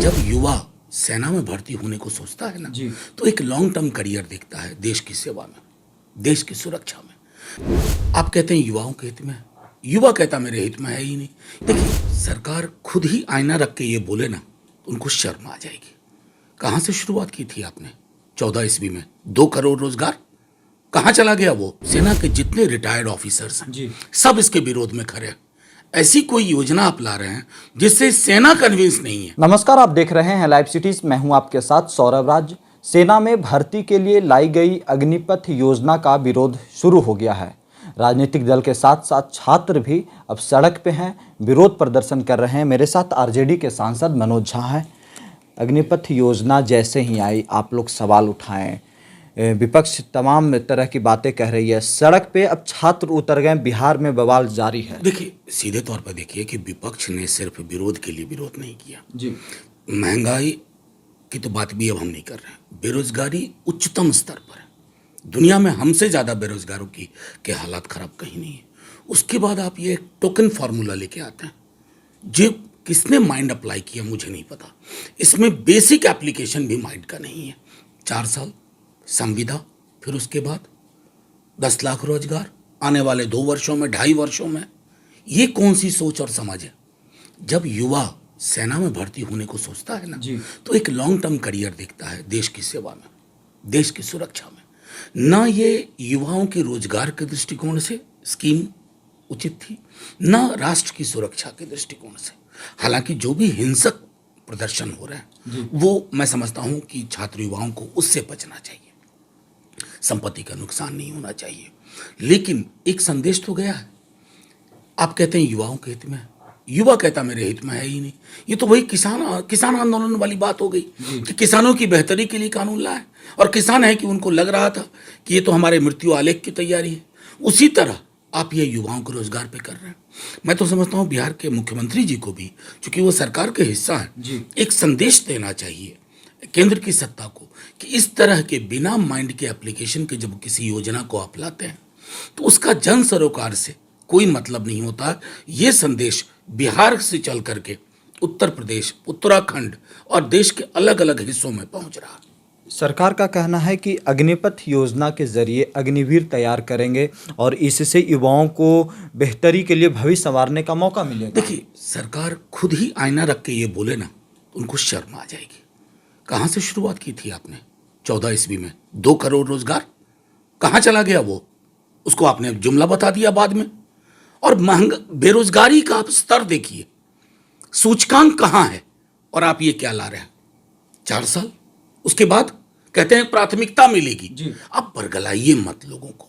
जब युवा सेना में भर्ती होने को सोचता है ना, जी। तो एक लॉन्ग टर्म करियर देखता है देश की सेवा में, देश की सुरक्षा में। आप कहते हैं युवाओं के हित में, युवा कहता मेरे हित में है ही नहीं। देखिए, सरकार खुद ही आईना रख के ये बोले ना, तो उनको शर्म आ जाएगी। कहाँ से शुरुआत की थी आपने 14 ईस्वी में? 2 करोड़ रोजगार कहाँ चला गया? वो सेना के जितने रिटायर्ड ऑफिसर्स हैं जी। सब इसके विरोध में खड़े हैं। ऐसी कोई योजना आप ला रहे हैं जिससे सेना कन्विंस नहीं है। नमस्कार, आप देख रहे हैं लाइव सिटीज। मैं हूं आपके साथ सौरभ राज। सेना में भर्ती के लिए लाई गई अग्निपथ योजना का विरोध शुरू हो गया है। राजनीतिक दल के साथ साथ छात्र भी अब सड़क पे हैं, विरोध प्रदर्शन कर रहे हैं। मेरे साथ आरजेडी के सांसद मनोज झा हैं। अग्निपथ योजना जैसे ही आई, आप लोग सवाल उठाएं, विपक्ष तमाम तरह की बातें कह रही है, सड़क पे अब छात्र उतर गए, बिहार में बवाल जारी है। देखिए, सीधे तौर पर देखिए कि विपक्ष ने सिर्फ विरोध के लिए विरोध नहीं किया। जी। महंगाई की तो बात भी अब हम नहीं कर रहे हैं। बेरोजगारी उच्चतम स्तर पर है। दुनिया में हमसे ज़्यादा बेरोजगारों के हालात खराब कहीं नहीं है। उसके बाद आप ये टोकन फार्मूला लेके आते हैं, जो किसने माइंड अप्लाई किया मुझे नहीं पता। इसमें बेसिक एप्लीकेशन भी माइंड का नहीं है। 4 साल संविदा, फिर उसके बाद 10 लाख रोजगार आने वाले 2 वर्षों में, 2.5 वर्षों में। ये कौन सी सोच और समझ है? जब युवा सेना में भर्ती होने को सोचता है ना, जी। तो एक लॉन्ग टर्म करियर देखता है देश की सेवा में, देश की सुरक्षा में। ना ये युवाओं के रोजगार के दृष्टिकोण से स्कीम उचित थी, ना राष्ट्र की सुरक्षा के दृष्टिकोण से। हालांकि जो भी हिंसक प्रदर्शन हो रहे हैं वो मैं समझता हूं कि छात्र युवाओं को उससे बचना चाहिए, संपत्ति का नुकसान नहीं होना चाहिए। लेकिन एक संदेश तो गया है। आप कहते हैं युवाओं के हित में, युवा कहता मेरे हित में है ही नहीं। ये तो वही किसान आंदोलन वाली बात हो गई कि किसानों की बेहतरी के लिए कानून लाए, और किसान है कि उनको लग रहा था कि ये तो हमारे मृत्यु आलेख की तैयारी है। उसी तरह आप ये युवाओं को रोजगार पे कर रहे हैं। मैं तो समझता हूँ बिहार के मुख्यमंत्री जी को भी, चूंकि वो सरकार के हिस्सा है, एक संदेश देना चाहिए केंद्र की सत्ता को कि इस तरह के बिना माइंड के एप्लीकेशन के जब किसी योजना को आप लाते हैं तो उसका जन सरोकार से कोई मतलब नहीं होता। ये संदेश बिहार से चल करके उत्तर प्रदेश, उत्तराखंड और देश के अलग अलग हिस्सों में पहुंच रहा है। सरकार का कहना है कि अग्निपथ योजना के जरिए अग्निवीर तैयार करेंगे और इससे युवाओं को बेहतरी के लिए भविष्य संवारने का मौका मिलेगा। देखिए, सरकार खुद ही आईना रख के ये बोले ना, तो उनको शर्म आ जाएगी। कहाँ से शुरुआत की थी आपने 14 ईस्वी में? 2 करोड़ रोजगार कहाँ चला गया? वो उसको आपने जुमला बता दिया बाद में। और महंगा बेरोजगारी का आप स्तर देखिए, सूचकांक कहाँ है, और आप ये क्या ला रहे हैं? 4 साल, उसके बाद कहते हैं प्राथमिकता मिलेगी। अब बरगलाइए मत लोगों को।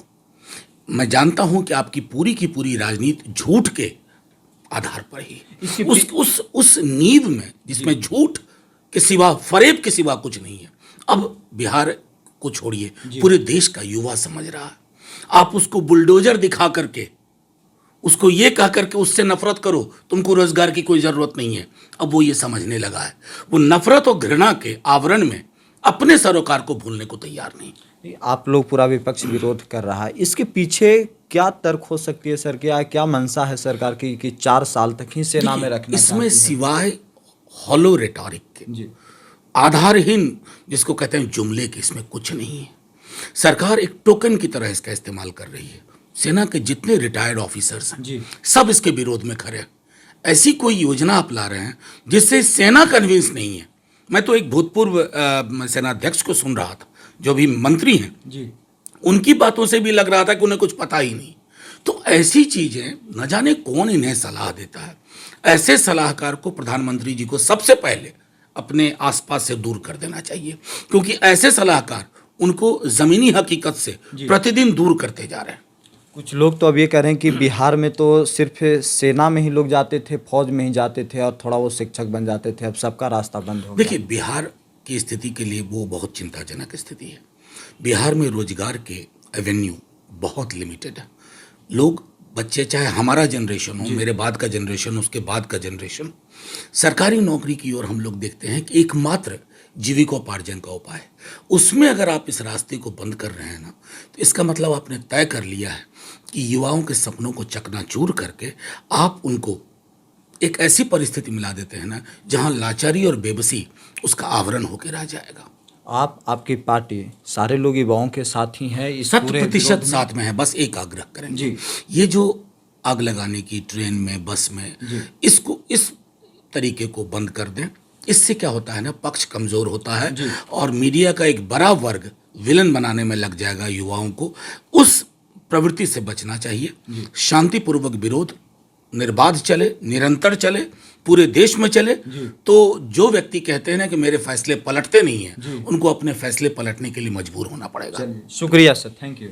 मैं जानता हूं कि आपकी पूरी की पूरी राजनीति झूठ के आधार पर ही, उस नींव में जिसमें झूठ के सिवा, फरेब के सिवा कुछ नहीं है। अब बिहार को छोड़िए, पूरे देश का युवा समझ रहा है। आप उसको बुलडोजर दिखा करके, उसको ये कह करके उससे नफरत करो, तुमको रोजगार की कोई जरूरत नहीं है। अब वो ये समझने लगा है। वो नफरत और घृणा के आवरण में अपने सरोकार को भूलने को तैयार नहीं। आप लोग पूरा विपक्ष विरोध कर रहा है, इसके पीछे क्या तर्क हो सकती है सर? क्या मंशा है सरकार की कि 4 साल तक ही सेना में रखना? इसमें सिवाय हॉलो रेटोरिक के, आधारहीन जिसको कहते हैं जुमले के, इसमें कुछ नहीं है। सरकार एक टोकन की तरह इसका इस्तेमाल कर रही है। सेना के जितने रिटायर्ड ऑफिसर्स हैं सब इसके विरोध में खड़े हैं। ऐसी कोई योजना आप ला रहे हैं जिससे सेना कन्विंस नहीं है। मैं तो एक भूतपूर्व सेनाध्यक्ष को सुन रहा था, जो भी मंत्री हैं, उनकी बातों से भी लग रहा था कि उन्हें कुछ पता ही नहीं। तो ऐसी चीजें न जाने कौन इन्हें सलाह देता है। ऐसे सलाहकार को प्रधानमंत्री जी को सबसे पहले अपने आसपास से दूर कर देना चाहिए, क्योंकि ऐसे सलाहकार उनको जमीनी हकीकत से प्रतिदिन दूर करते जा रहे हैं। कुछ लोग तो अब ये कह रहे हैं कि बिहार में तो सिर्फ सेना में ही लोग जाते थे, फौज में ही जाते थे और थोड़ा वो शिक्षक बन जाते थे, अब सबका रास्ता बंद हो गया। देखिए, बिहार की स्थिति के लिए वो बहुत चिंताजनक स्थिति है। बिहार में रोजगार के एवेन्यू बहुत लिमिटेड है। लोग, बच्चे, चाहे हमारा जनरेशन हो, मेरे बाद का जनरेशन, उसके बाद का जनरेशन, सरकारी नौकरी की ओर हम लोग देखते हैं कि एकमात्र जीविकोपार्जन का उपाय, उसमें अगर आप इस रास्ते को बंद कर रहे हैं ना, तो इसका मतलब आपने तय कर लिया है कि युवाओं के सपनों को चकनाचूर करके आप उनको एक ऐसी परिस्थिति मिला देते हैं ना जहां लाचारी और बेबसी उसका आवरण होकर रह जाएगा। आपकी पार्टी सारे लोग युवाओं के साथ ही है इस 100% साथ में है। बस एक आग्रह करेंगे जी। ये जो आग लगाने की ट्रेन में, बस में, इसको इस तरीके को बंद कर दें। इससे क्या होता है ना, पक्ष कमजोर होता है और मीडिया का एक बड़ा वर्ग विलन बनाने में लग जाएगा युवाओं को। उस प्रवृत्ति से बचना चाहिए। शांतिपूर्वक विरोध निर्बाध चले, निरंतर चले, पूरे देश में चले। तो जो व्यक्ति कहते हैं ना कि मेरे फैसले पलटते नहीं हैं, उनको अपने फैसले पलटने के लिए मजबूर होना पड़ेगा। शुक्रिया सर, थैंक यू।